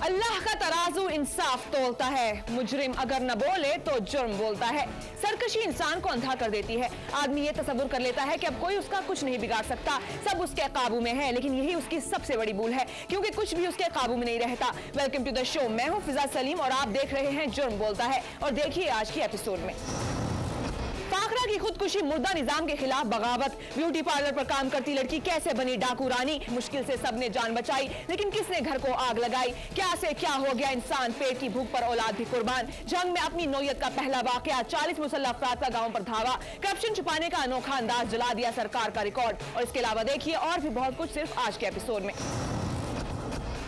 अल्लाह का तराजू इंसाफ तोलता है, मुजरिम अगर न बोले तो जुर्म बोलता है। सरकशी इंसान को अंधा कर देती है। आदमी ये तसव्वुर कर लेता है कि अब कोई उसका कुछ नहीं बिगाड़ सकता, सब उसके काबू में है, लेकिन यही उसकी सबसे बड़ी भूल है, क्योंकि कुछ भी उसके काबू में नहीं रहता। वेलकम टू द शो, मैं हूं फिजा सलीम और आप देख रहे हैं जुर्म बोलता है। और देखिए आज की एपिसोड में काकड़ा की खुदकुशी, मुर्दा निजाम के खिलाफ बगावत, ब्यूटी पार्लर पर काम करती लड़की कैसे बनी डाकू रानी, मुश्किल से सबने जान बचाई लेकिन किसने घर को आग लगाई, क्या से क्या हो गया इंसान, पेट की भूख पर औलाद भी कुर्बान, जंग में अपनी नौयत का पहला वाकया, 40 मुसल्लह अफराद का गांव पर धावा, करप्शन छुपाने का अनोखा अंदाज, जला दिया सरकार का रिकॉर्ड। और इसके अलावा देखिए और भी बहुत कुछ सिर्फ आज के एपिसोड में।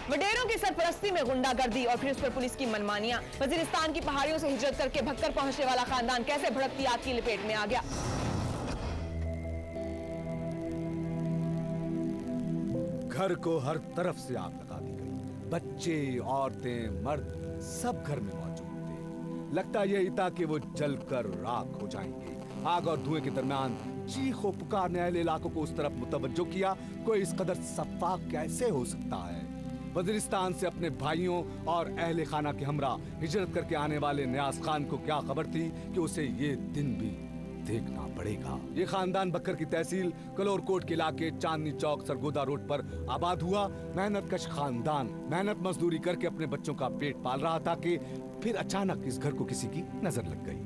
वडेरों की सरपरस्ती में गुंडागर्दी और फिर उस पर पुलिस की मनमानियां, वजीरिस्तान की पहाड़ियों से हिजरत करके भक्कर पहुंचने वाला खानदान कैसे भड़कती आग की लपेट में आ गया। घर को हर तरफ से आग लगा दी गई। बच्चे, औरतें, मर्द सब घर में मौजूद थे। लगता यही था कि वो जलकर राख हो जाएंगे। आग और धुएं के दरमियान चीखों पुकार ने अहले इलाकों को उस तरफ मुतवज्जो किया। कोई इस कदर सफाक कैसे हो सकता है। वजीरिस्तान से अपने भाइयों और अहले खाना के हमरा हिजरत करके आने वाले नियाज खान को क्या खबर थी कि उसे ये दिन भी देखना पड़ेगा। ये खानदान बक्कर की तहसील कलोरकोट के इलाके चांदनी चौक सरगोदा रोड पर आबाद हुआ। मेहनत कश खानदान मेहनत मजदूरी करके अपने बच्चों का पेट पाल रहा था कि फिर अचानक इस घर को किसी की नजर लग गई।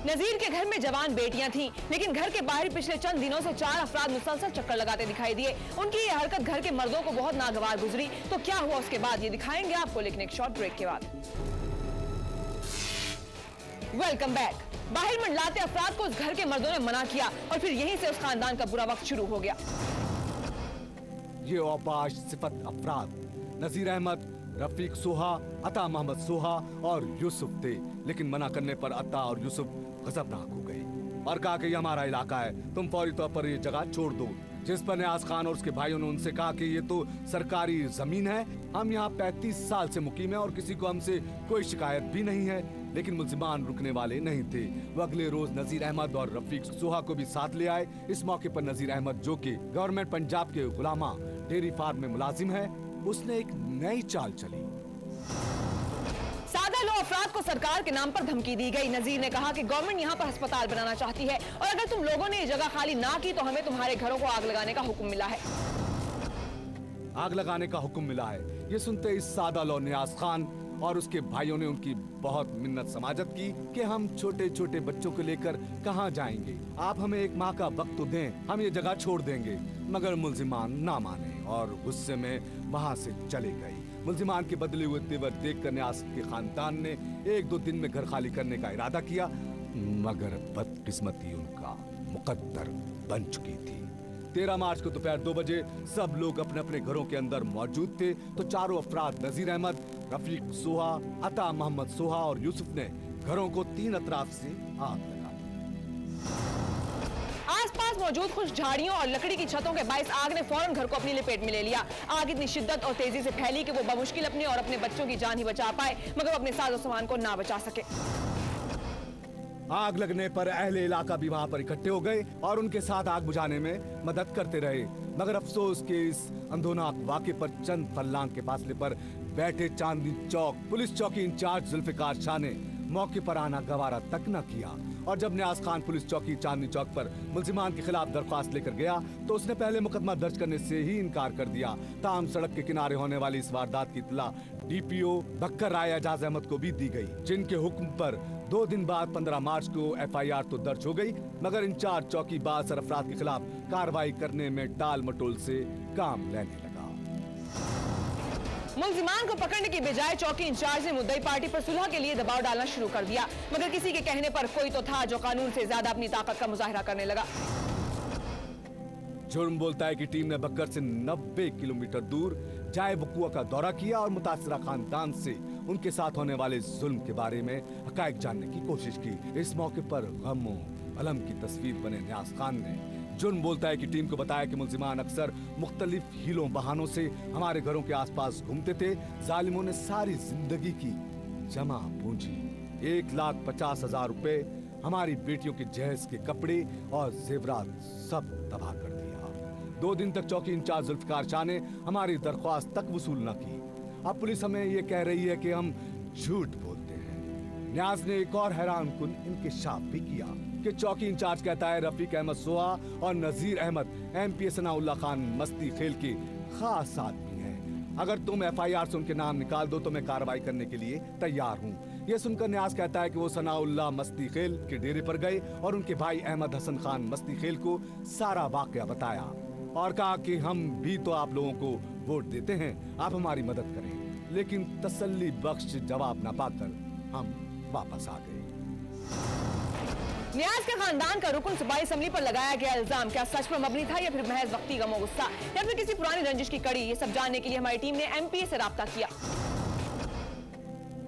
नजीर के घर में जवान बेटियां थीं, लेकिन घर के बाहर पिछले चंद दिनों से 4 अफराद मुसलसल चक्कर लगाते दिखाई दिए। उनकी ये हरकत घर के मर्दों को बहुत नागवार गुजरी। तो क्या हुआ उसके बाद ये दिखाएंगे आपको, लेकिन एक शॉर्ट ब्रेक के बाद। Welcome back. बाहर मंडलाते अफराद को उस घर के मर्दों ने मना किया और फिर यहीं से उस खानदान का बुरा वक्त शुरू हो गया। ये औबाश सिफत अफराद नजीर अहमद, रफीक सोहा, अता मोहम्मद सोहा और यूसुफ थे। लेकिन मना करने पर अता और यूसुफ गजबनाक हो गए और कहा कि ये हमारा इलाका है, तुम फौरी तौर पर ये जगह छोड़ दो। जिस पर नियाज खान और उसके भाइयों ने उनसे कहा कि ये तो सरकारी जमीन है, हम यहाँ 35 साल से मुकीम है और किसी को हमसे कोई शिकायत भी नहीं है। लेकिन मुल्जिमान रुकने वाले नहीं थे। वो अगले रोज नजीर अहमद और रफीक सोहा को भी साथ ले आए। इस मौके पर नजीर अहमद, जो कि गवर्नमेंट पंजाब के गुलामा डेयरी फार्म में मुलाजिम है, उसने एक नई चाल चली। सादा लो अफराद को सरकार के नाम पर धमकी दी गई। नजीर ने कहा कि गवर्नमेंट यहाँ पर अस्पताल बनाना चाहती है और अगर तुम लोगों ने ये जगह खाली ना की तो हमें तुम्हारे घरों को आग लगाने का हुक्म मिला है। आग लगाने का हुक्म मिला है। ये सुनते इस सादा लो नियाज खान और उसके भाइयों ने उनकी बहुत मिन्नत समाजत की कि हम छोटे छोटे बच्चों को लेकर कहाँ जाएंगे, आप हमें 1 माह का वक्त तो दें, हम ये जगह छोड़ देंगे। मगर मुल्जिमान ना माने और गुस्से में वहाँ से चले गए। मुल्जिमान के बदले हुए तेवर देखकर नियाज के खानदान ने 1-2 दिन में घर खाली करने का इरादा किया, मगर बदकिस्मती उनका मुकद्दर बन चुकी थी। 13 मार्च को दोपहर 2 बजे सब लोग अपने अपने घरों के अंदर मौजूद थे तो चारों अफराद नजीर अहमद, रफीक सोहा, अता मोहम्मद सोहा और यूसुफ ने घरों को 3 अतराफ से आग लगा। आसपास मौजूद खुश झाड़ियों और लकड़ी की छतों के बाइस आग ने फौरन घर को अपनी लपेट में ले लिया। आग इतनी शिद्दत और तेजी से फैली कि वो बमुश्किल अपने और अपने बच्चों की जान ही बचा पाए, मगर अपने साजो सामान को ना बचा सके। आग लगने पर अहले इलाका भी वहाँ पर इकट्ठे हो गए और उनके साथ आग बुझाने में मदद करते रहे। मगर अफसोस के इस अंधोनाक वाक़े पर चंद फर्लांग के फासले पर बैठे चांदनी चौक पुलिस चौकी इंचार्ज जुल्फिकार शाह ने मौके पर आना गवारा तक न किया। और जब नियाज खान पुलिस चौकी चांदनी चौक पर मुल्जिमान के खिलाफ दरख्वास्त लेकर गया तो उसने पहले मुकदमा दर्ज करने से ही इनकार कर दिया। ताम सड़क के किनारे होने वाली इस वारदात की इत्तला DPO बक्कर राय एजाज अहमद को भी दी गई, जिनके हुक्म पर 2 दिन बाद 15 मार्च को FIR तो दर्ज हो गई, मगर इंचार्ज चौकी बाद सरफराज के खिलाफ कार्रवाई करने में टाल मटोल से काम लेने लगा। मुल्जिमान को पकड़ने की बजाय चौकी इंचार्ज ने मुद्दई पार्टी पर सुलह के लिए दबाव डालना शुरू कर दिया, मगर किसी के कहने पर कोई तो था जो कानून से ज्यादा अपनी ताकत का मुजाहिरा करने लगा। जुर्म बोलता है कि टीम ने बक्कर से 90 किलोमीटर दूर जाए बकुआ का दौरा किया और मुतासिरा खानदान से उनके साथ होने वाले जुल्म के बारे में हकायक जानने की कोशिश की। इस मौके पर गम अलम की तस्वीर बने नियाज खान ने जुर्म बोलता है कि टीम को बताया कि मुल्जिमान अक्सर मुख्तलिफ हीलों बहानों से हमारे घरों के आसपास घूमते थे। जालिमों ने सारी जिंदगी की जमा पूंजी 1,50,000 रुपए, हमारी बेटियों के जहेज के कपड़े और जेवरात सब तबाह कर दिया। 2 दिन तक चौकी इंचार्ज जुल्फिकार शाह ने हमारी दरख्वास्त तक वसूल न की। अब पुलिस हमें ये कह रही है कि हम झूठ बोलते हैं। न्याज ने एक और हैरानकुन इंकशाफ भी किया कि चौकी इंचार्ज कहता है रफीक अहमद सोहा और नजीर अहमद एमपीए सनाउल्लाह खान मस्ती खेल के खास आदमी हैं। अगर तुम एफआईआर से उनके नाम निकाल दो तो मैं कार्रवाई करने के लिए तैयार हूँ। ये सुनकर न्याज कहता है कि वो सनाउल्लाह मस्ती खेल के डेरे पर गए और उनके भाई अहमद हसन खान मस्ती खेल को सारा वाकया बताया और कहा कि हम भी तो आप लोगों को वोट देते हैं, आप हमारी मदद करें। लेकिन तसल्ली बख्श जवाब न पाकर हम वापस आ गए। न्याज के खानदान का रुकन सूबाई असेंबली पर लगाया गया इल्जाम क्या सच पर मबनी था या फिर महज वक्ती गम और गुस्सा या फिर किसी पुरानी रंजिश की कड़ी, ये सब जानने के लिए हमारी टीम ने एमपीए से राब्ता किया।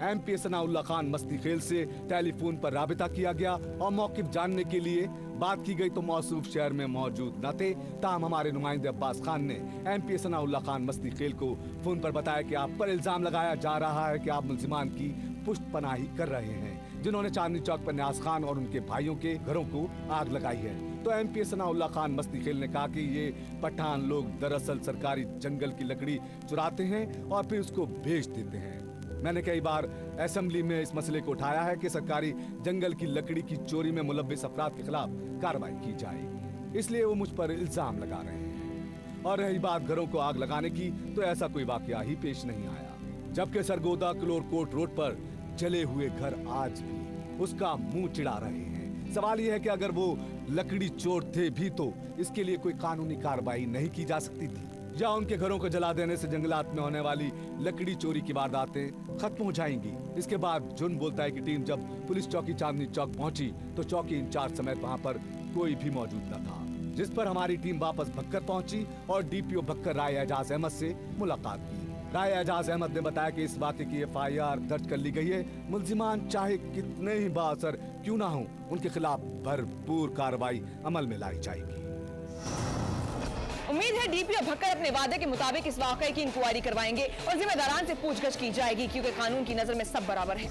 एमपी सनाउल्लाह खान मस्ती खेल से टेलीफोन पर राबिता किया गया और मौक़िफ़ जानने के लिए बात की गई तो मौसूफ शहर में मौजूद न थे। ताहम हमारे नुमाइंदे अब्बास खान ने एमपी सनाउल्लाह खान मस्ती खेल को फोन पर बताया कि आप पर इल्जाम लगाया जा रहा है कि आप मुल्जिमान की पुष्टपनाही कर रहे हैं जिन्होंने चांदनी चौक पर न्याज खान और उनके भाइयों के घरों को आग लगाई है। तो एमपी सनाउल्लाह खान मस्ती खेल ने कहा कि ये पठान लोग दरअसल सरकारी जंगल की लकड़ी चुराते हैं और फिर उसको बेच देते हैं। मैंने कई बार असेंबली में इस मसले को उठाया है कि सरकारी जंगल की लकड़ी की चोरी में मुलव्विस अफराद के खिलाफ कार्रवाई की जाए, इसलिए वो मुझ पर इल्जाम लगा रहे हैं। और रही बात घरों को आग लगाने की, तो ऐसा कोई वाकया ही पेश नहीं आया, जबकि सरगोदा क्लोरकोट रोड पर जले हुए घर आज भी उसका मुंह चिढ़ा रहे हैं। सवाल यह है कि अगर वो लकड़ी चोर थे भी तो इसके लिए कोई कानूनी कार्रवाई नहीं की जा सकती थी, या उनके घरों को जला देने से जंगलात में होने वाली लकड़ी चोरी की वारदातें खत्म हो जाएंगी। इसके बाद जुर्म बोलता है कि टीम जब पुलिस चौकी चांदनी चौक पहुंची तो चौकी इंचार्ज समेत वहां पर कोई भी मौजूद न था, जिस पर हमारी टीम वापस भक्कर पहुंची और डीपीओ भक्कर राय एजाज अहमद से मुलाकात की। राय एजाज अहमद ने बताया कि इस वाक़े की एफआईआर दर्ज कर ली गई है। मुल्जिमान चाहे कितने ही बाअसर क्यों ना हो, उनके खिलाफ भरपूर कार्रवाई अमल में लाई जाएगी। उम्मीद है डीपीओ भक्कर अपने वादे के मुताबिक इस वाकये की इंक्वायरी करवाएंगे और जिम्मेदारान से पूछगछ की जाएगी, क्योंकि कानून की नजर में सब बराबर है।